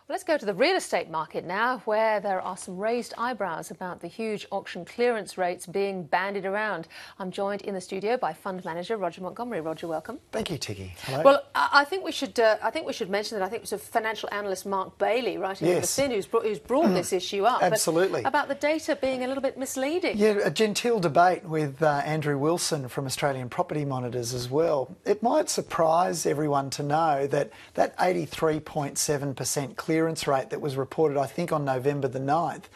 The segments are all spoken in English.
Let's go to the real estate market now, where there are some raised eyebrows about the huge auction clearance rates being bandied around. I'm joined in the studio by fund manager Roger Montgomery. Roger, welcome. Thank you, Ticky. Hello. Well, I think we should mention that I think it was a financial analyst, Mark Bailey, writing in the Fin, who's brought this issue up. Absolutely. About the data being a little bit misleading. Yeah, a genteel debate with Andrew Wilson from Australian Property Monitors as well. It might surprise everyone to know that that 83.7% clearance rate that was reported, I think, on November the 9th,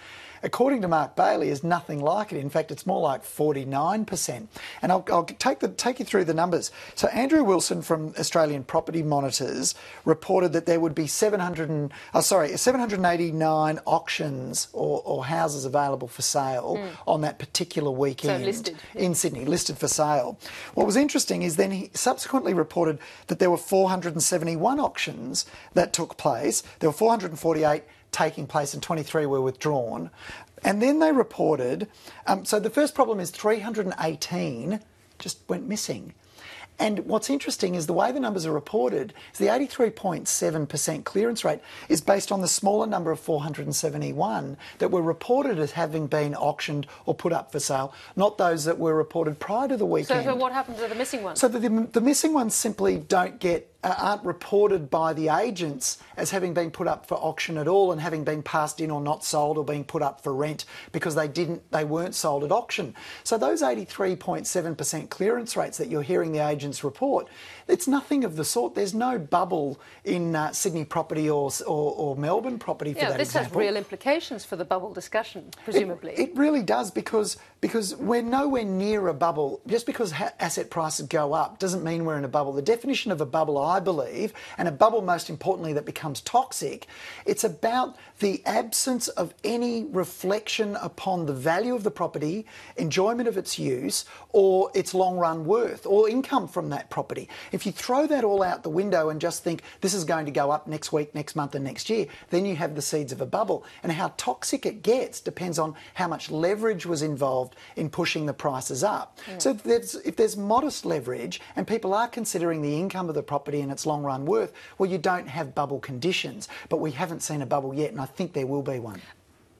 according to Mark Bailey, is nothing like it. In fact, it's more like 49%. And I'll take you through the numbers. So Andrew Wilson from Australian Property Monitors reported that there would be 789 auctions or houses available for sale on that particular weekend in Sydney, listed for sale. What was interesting is then he subsequently reported that there were 471 auctions that took place. There were 448 taking place and 23 were withdrawn. And then they reported, so the first problem is 318 just went missing. And what's interesting is the way the numbers are reported is the 83.7% clearance rate is based on the smaller number of 471 that were reported as having been auctioned or put up for sale, not those that were reported prior to the weekend. So what happened to the missing ones? So the missing ones simply aren't reported by the agents as having been put up for auction at all and having been passed in or not sold or being put up for rent because they weren't sold at auction. So those 83.7% clearance rates that you're hearing the agents report, it's nothing of the sort. There's no bubble in Sydney property or Melbourne property for that this example. Has real implications for the bubble discussion, presumably. It really does because we're nowhere near a bubble. Just because asset prices go up doesn't mean we're in a bubble. The definition of a bubble, I believe, and a bubble most importantly that becomes toxic, it's about the absence of any reflection upon the value of the property, enjoyment of its use, or its long run worth, or income from that property. If you throw that all out the window and just think this is going to go up next week, next month and next year, then you have the seeds of a bubble. And how toxic it gets depends on how much leverage was involved in pushing the prices up. So if there's modest leverage and people are considering the income of the property and its long run worth, well, you don't have bubble conditions. But we haven't seen a bubble yet, and I think there will be one.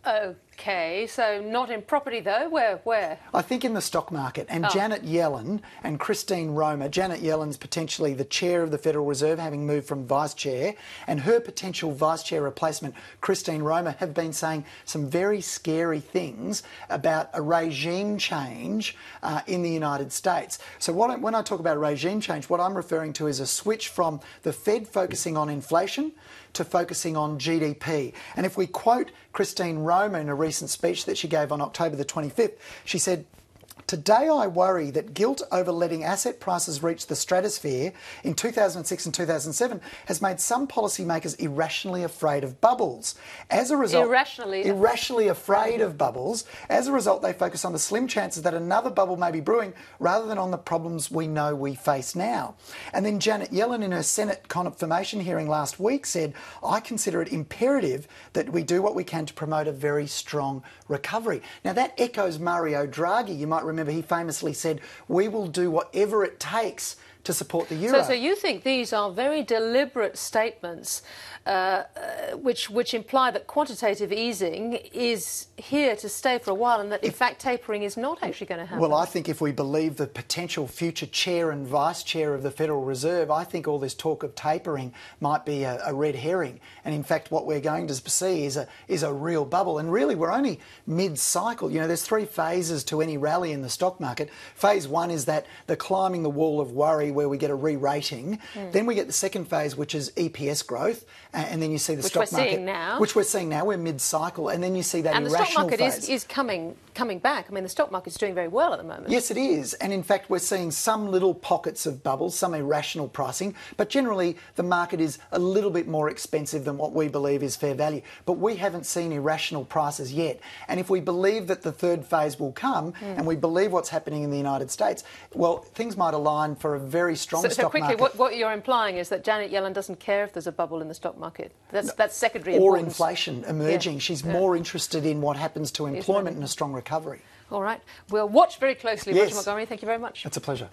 OK, so not in property though, where? I think in the stock market. And Janet Yellen and Christine Romer, Janet Yellen's potentially the chair of the Federal Reserve, having moved from vice chair, and her potential vice chair replacement, Christine Romer, have been saying some very scary things about a regime change in the United States. So when I talk about regime change, what I'm referring to is a switch from the Fed focusing on inflation to focusing on GDP. And if we quote Christine Romer in a recent speech that she gave on October the 25th, she said, "Today I worry that guilt over letting asset prices reach the stratosphere in 2006 and 2007 has made some policymakers irrationally afraid of bubbles. As a result, irrationally afraid of bubbles. As a result, they focus on the slim chances that another bubble may be brewing rather than on the problems we know we face now." And then Janet Yellen in her Senate confirmation hearing last week said, "I consider it imperative that we do what we can to promote a very strong recovery." Now that echoes Mario Draghi. You might remember he famously said, "We will do whatever it takes to support the euro." So you think these are very deliberate statements which imply that quantitative easing is here to stay for a while and that, in fact, tapering is not actually going to happen? Well, I think if we believe the potential future chair and vice chair of the Federal Reserve, I think all this talk of tapering might be a red herring. And, in fact, what we're going to see is a real bubble. And, really, we're only mid-cycle. You know, there's three phases to any rally in the stock market. Phase one is that the climbing the wall of worry where we get a re-rating. Then we get the second phase, which is EPS growth. And then you see the stock market, which we're seeing now. We're mid-cycle, and then you see that irrational phase. And the stock market is coming back. I mean, the stock market's doing very well at the moment. Yes, it is. And in fact, we're seeing some little pockets of bubbles, some irrational pricing. But generally, the market is a little bit more expensive than what we believe is fair value. But we haven't seen irrational prices yet. And if we believe that the third phase will come, and we believe what's happening in the United States, well, things might align for a very strong stock market. So quickly, what you're implying is that Janet Yellen doesn't care if there's a bubble in the stock market. That's secondary or importance. Inflation emerging. She's more interested in what happens to employment and a strong recovery. All right. We'll watch very closely, Roger Montgomery. Thank you very much. It's a pleasure.